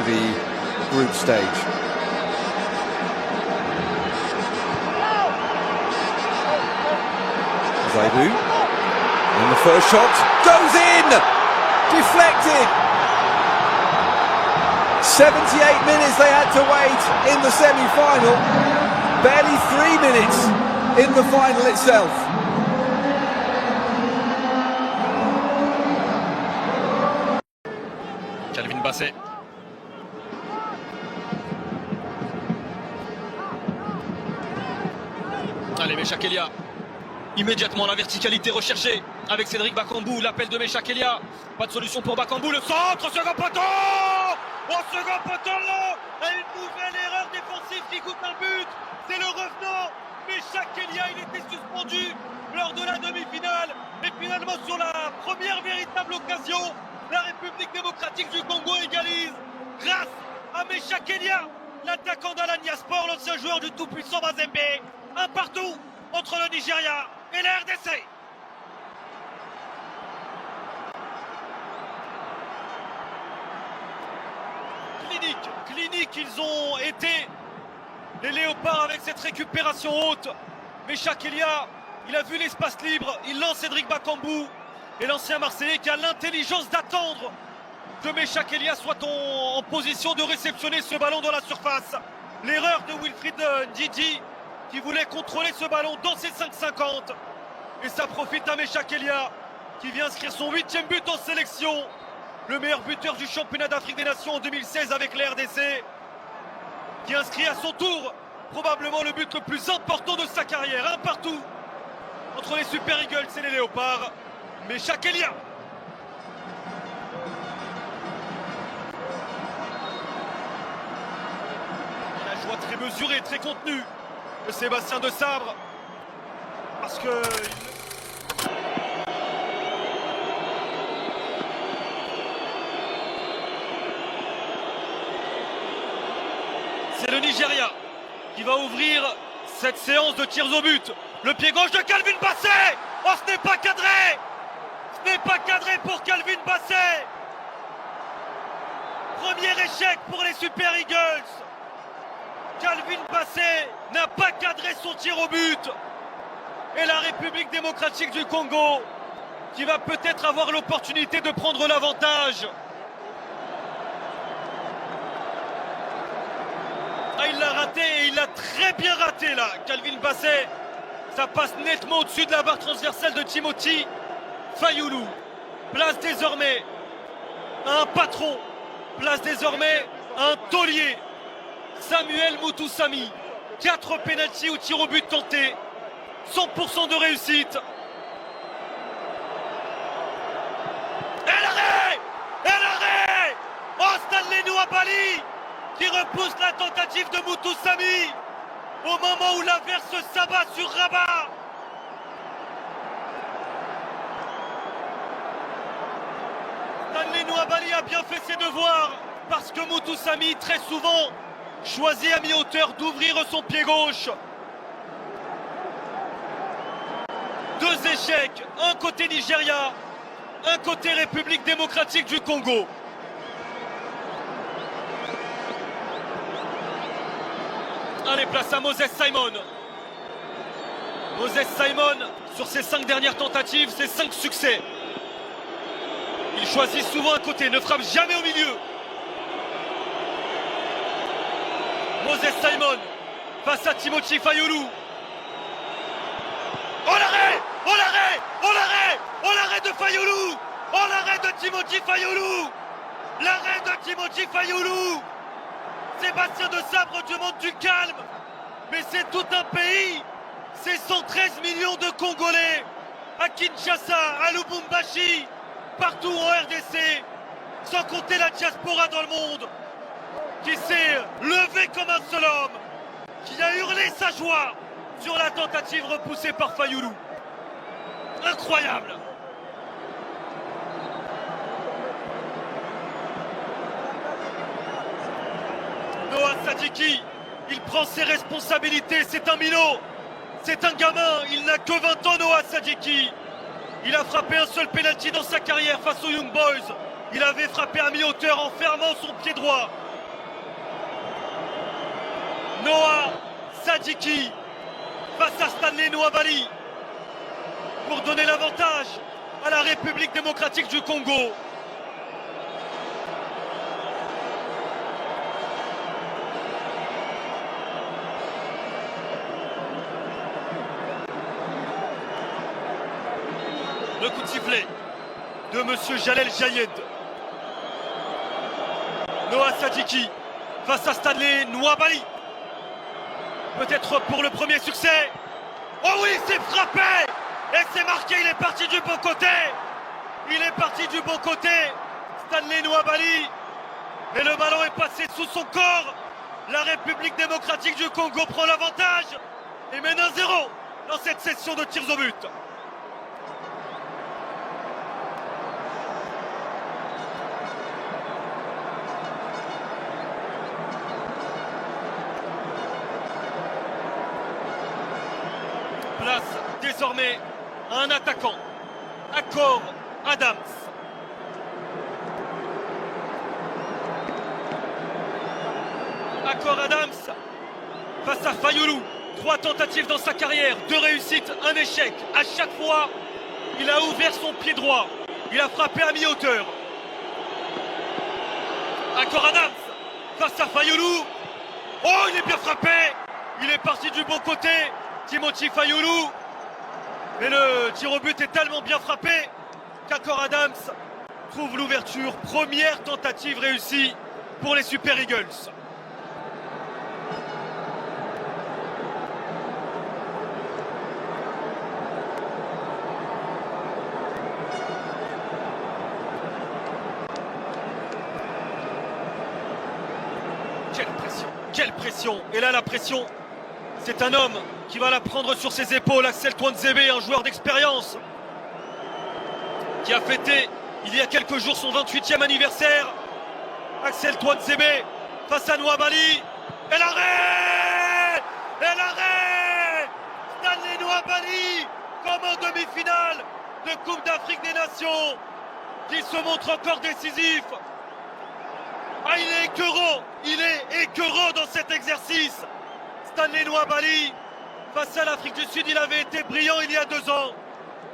the group stage. Zaidu, and the first shot goes in! Deflected! 78 minutes they had to wait in the semi-final. Barely 3 minutes in the final itself. Calvin Bassey. Allez, Meshak Elia. Immédiatement la verticalité recherchée avec Cédric Bakambu, l'appel de Meshak Elia. Pas de solution pour Bakambu, le centre, second poteau. Au second poteau, une nouvelle erreur défensive qui coûte un but. C'est le revenant. Meshak Elia, il était suspendu lors de la demi-finale. Et finalement sur la première véritable occasion, la République démocratique du Congo égalise grâce à Meshak Elia, l'attaquant d'Alanya Sport, l'ancien joueur du tout-puissant Mazembe. Un partout entre le Nigeria et la RDC. Clinique, ils ont été les léopards avec cette récupération haute. Meshak Elia, il a vu l'espace libre, il lance Cédric Bakambu. Et l'ancien Marseillais qui a l'intelligence d'attendre que Meshak Elia soit en position de réceptionner ce ballon dans la surface. L'erreur de Wilfried Ndidi qui voulait contrôler ce ballon dans ses 5,50. Et ça profite à Meshak Elia qui vient inscrire son 8e but en sélection. Le meilleur buteur du championnat d'Afrique des Nations en 2016 avec la RDC. Qui inscrit à son tour probablement le but le plus important de sa carrière. Un partout entre les Super Eagles et les Léopards. Meshak Elia. La joie très mesurée, très contenue de Sébastien Desabre. Parce que... c'est le Nigeria qui va ouvrir cette séance de tirs au but. Le pied gauche de Calvin Bassey. Oh, ce n'est pas cadré. Ce n'est pas cadré pour Calvin Bassey. Premier échec pour les Super Eagles. Calvin Bassey n'a pas cadré son tir au but. Et la République démocratique du Congo qui va peut-être avoir l'opportunité de prendre l'avantage. Ah, il l'a raté et il l'a très bien raté là, Calvin Bassey. Ça passe nettement au-dessus de la barre transversale de Timothy Fayulu. Place désormais à un patron. Place désormais à un taulier. Samuel Mutusami. 4 pénaltys ou tirs au but tentés. 100% de réussite. Et l'arrêt. Oh, Stanley Nwabali qui repousse la tentative de Mutusami au moment où l'averse s'abat sur Rabat. Stanley Nwabali a bien fait ses devoirs parce que Mutusami très souvent choisit à mi-hauteur d'ouvrir son pied gauche. 2 échecs, un côté Nigeria, un côté République démocratique du Congo. Allez, place à Moses Simon. Moses Simon, sur ses 5 dernières tentatives, ses 5 succès. Il choisit souvent un côté, ne frappe jamais au milieu. Moses Simon, face à Timothy Fayulu. Oh l'arrêt. De Fayulu. Oh l'arrêt de Timothy Fayulu. L'arrêt de Timothy Fayulu. Sébastien Desabre demande du calme. Mais c'est tout un pays. C'est 113 millions de Congolais. À Kinshasa, à Lubumbashi, partout en RDC. Sans compter la diaspora dans le monde. Qui s'est levé comme un seul homme. Qui a hurlé sa joie sur la tentative repoussée par Fayulu. Incroyable. Noah Sadiki, il prend ses responsabilités, c'est un minot, c'est un gamin, il n'a que 20 ans Noah Sadiki. Il a frappé un seul penalty dans sa carrière face aux Young Boys. Il avait frappé à mi-hauteur en fermant son pied droit. Noah Sadiki face à Stanley Nwabali pour donner l'avantage à la République démocratique du Congo. Le coup de sifflet de Monsieur Jalel Jayed. Noah Sadiki face à Stanley Nwabali. Peut-être pour le premier succès. Oh oui, c'est frappé. Et c'est marqué, il est parti du bon côté. Il est parti du bon côté. Stanley Nwabali. Et le ballon est passé sous son corps. La République démocratique du Congo prend l'avantage et mène 1-0 dans cette session de tirs au but. Place désormais à un attaquant, Akor Adams. Akor Adams face à Fayoulou. 3 tentatives dans sa carrière, 2 réussites, 1 échec. À chaque fois, il a ouvert son pied droit. Il a frappé à mi-hauteur. Akor Adams face à Fayoulou. Oh, il est bien frappé. Il est parti du bon côté. Timothy Fayoulou. Mais le tir au but est tellement bien frappé qu'Akor Adams trouve l'ouverture. Première tentative réussie pour les Super Eagles. Quelle pression, quelle pression. Et là la pression, c'est un homme qui va la prendre sur ses épaules. Axel Tuanzebe, un joueur d'expérience qui a fêté il y a quelques jours son 28e anniversaire. Axel Tuanzebe face à Nwabali. Et l'arrêt. Et l'arrêt. Stanley Nwabali comme en demi-finale de Coupe d'Afrique des Nations, qui se montre encore décisif. Ah, il est écœurant dans cet exercice. Stanley Nwabali, face à l'Afrique du Sud, il avait été brillant il y a 2 ans.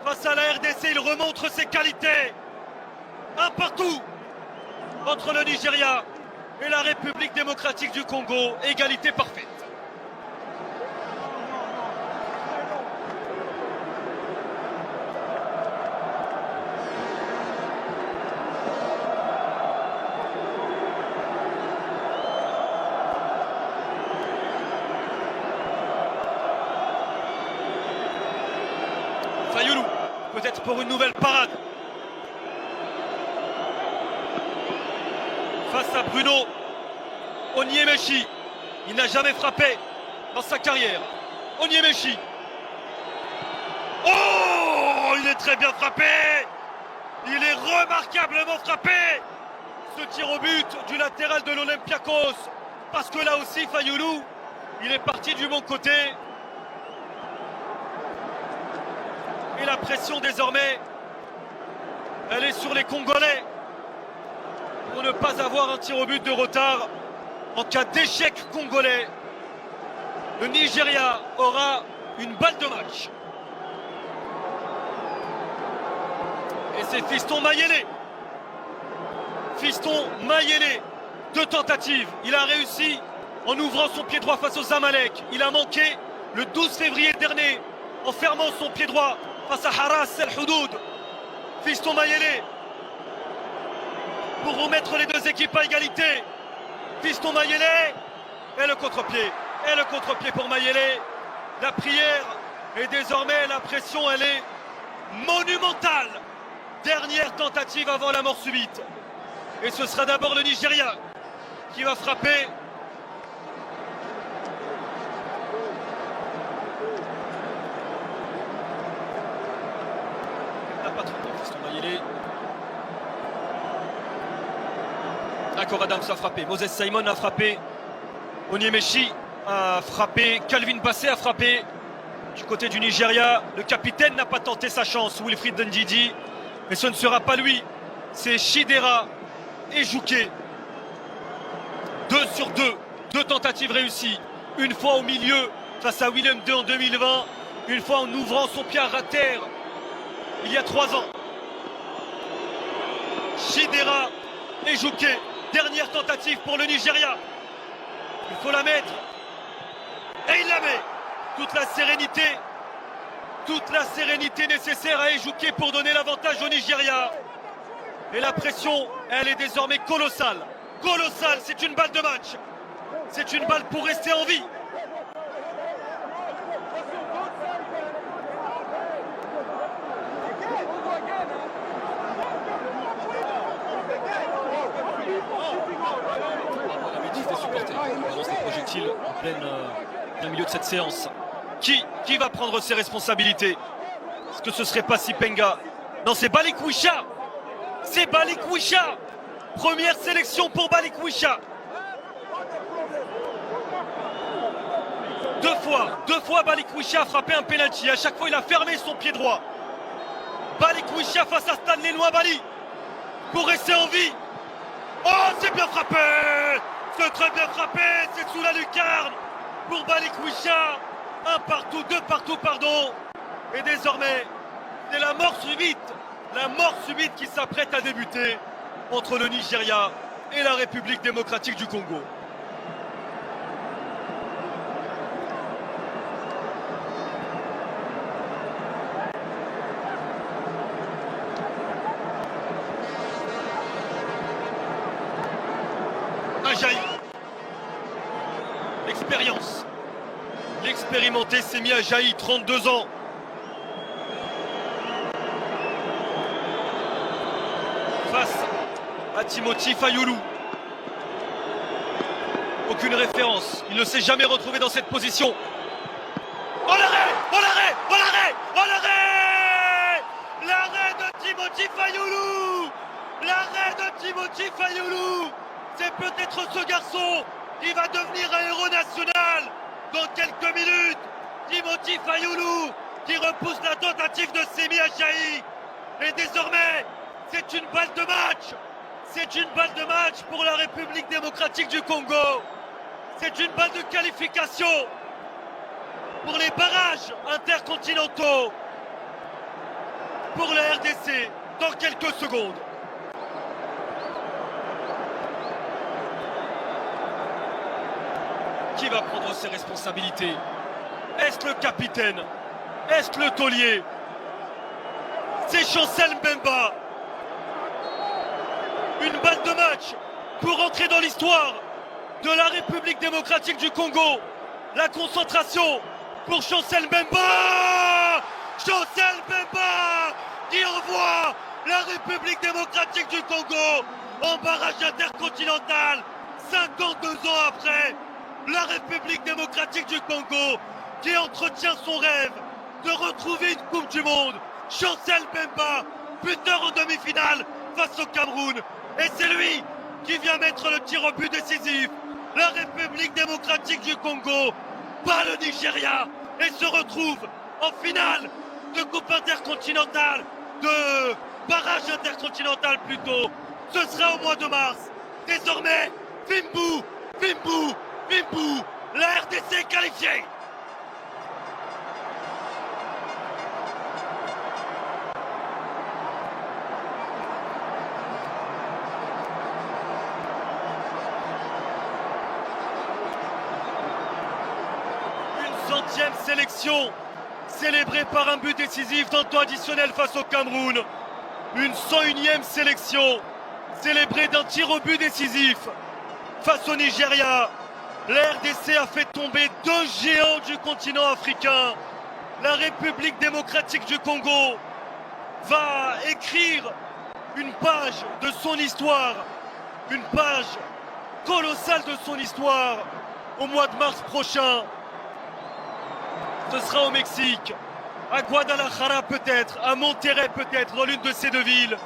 Face à la RDC, il remontre ses qualités. Un partout entre le Nigeria et la République démocratique du Congo. Égalité parfaite. Fayoulou, peut-être pour une nouvelle parade. Face à Bruno Onyemaechi. Il n'a jamais frappé dans sa carrière. Onyemaechi. Oh, il est très bien frappé. Il est remarquablement frappé. Ce tir au but du latéral de l'Olympiakos. Parce que là aussi, Fayoulou, il est parti du bon côté. Et la pression désormais, elle est sur les Congolais pour ne pas avoir un tir au but de retard. En cas d'échec congolais, le Nigeria aura une balle de match. Et c'est Fiston Mayele. Fiston Mayele, 2 tentatives. Il a réussi en ouvrant son pied droit face aux Zamalek. Il a manqué le 12 février dernier en fermant son pied droit face à Haras El Houdoud. Fiston Mayele pour remettre les 2 équipes à égalité. Fiston Mayele et le contre-pied. Et le contre-pied pour Mayele. La prière et désormais la pression, elle est monumentale. Dernière tentative avant la mort subite. Et ce sera d'abord le Nigeria qui va frapper. Pas trop de Fiston Mayele. Akor Adams a frappé, Moses Simon a frappé, Onyemaechi a frappé, Calvin Bassey a frappé. Du côté du Nigeria, le capitaine n'a pas tenté sa chance, Wilfried Ndidi, mais ce ne sera pas lui, c'est Chidera et Jouquet. 2 sur 2, 2 tentatives réussies. une fois au milieu face à Willem II en 2020, une fois en ouvrant son pied à terre il y a 3 ans. Chidera Ejike, dernière tentative pour le Nigeria. Il faut la mettre. Et il la met. Toute la sérénité nécessaire à Ejike pour donner l'avantage au Nigeria. Et la pression, elle est désormais colossale. Colossale, c'est une balle de match. C'est une balle pour rester en vie. La bêtise des supporters. On lance des projectiles en plein milieu de cette séance. Qui va prendre ses responsabilités? Est-ce que ce serait pas Sipenga? Non, c'est Balikwisha. C'est Balikwisha. Première sélection pour Balikwisha. Deux fois Balikwisha a frappé un penalty. À chaque fois, il a fermé son pied droit. Balikwisha face à Stanley Nwabali pour rester en vie. Oh, c'est bien frappé. C'est très bien frappé. C'est sous la lucarne pour Balikwisha. Un partout, deux partout, pardon. Et désormais, c'est la mort subite qui s'apprête à débuter entre le Nigeria et la République démocratique du Congo. Ajaï. L'expérience. L'expérimenté Semi Ajaï, 32 ans. Face à Timothy Fayulu. Aucune référence. Il ne s'est jamais retrouvé dans cette position. Oh l'arrêt! Oh l'arrêt! Oh l'arrêt! Oh l'arrêt! L'arrêt de Timothy Fayulu! L'arrêt de Timothy Fayulu! C'est peut-être ce garçon qui va devenir un héros national dans quelques minutes. Timothy Fayulu qui repousse la tentative de Semi Ajaï. Et désormais, c'est une balle de match. C'est une balle de match pour la République démocratique du Congo. C'est une balle de qualification pour les barrages intercontinentaux pour la RDC dans quelques secondes. Qui va prendre ses responsabilités? Est-ce le capitaine? Est-ce le taulier? C'est Chancel Mbemba. Une balle de match pour entrer dans l'histoire de la République démocratique du Congo. La concentration pour Chancel Mbemba. Chancel Mbemba qui envoie la République démocratique du Congo en barrage intercontinental 52 ans après. La République démocratique du Congo qui entretient son rêve de retrouver une Coupe du Monde. Chancel Mbemba, buteur en demi-finale face au Cameroun. Et c'est lui qui vient mettre le tir au but décisif. La République démocratique du Congo bat le Nigeria et se retrouve en finale de Coupe intercontinentale, de barrage intercontinental plutôt. Ce sera au mois de mars. Désormais, Fimbu, la RDC est qualifiée. Une 100e sélection célébrée par un but décisif dans le temps additionnel face au Cameroun. Une 101e sélection célébrée d'un tir au but décisif face au Nigeria. La RDC a fait tomber 2 géants du continent africain. La République démocratique du Congo va écrire une page de son histoire, une page colossale de son histoire au mois de mars prochain. Ce sera au Mexique, à Guadalajara peut-être, à Monterrey peut-être, dans l'une de ces deux villes.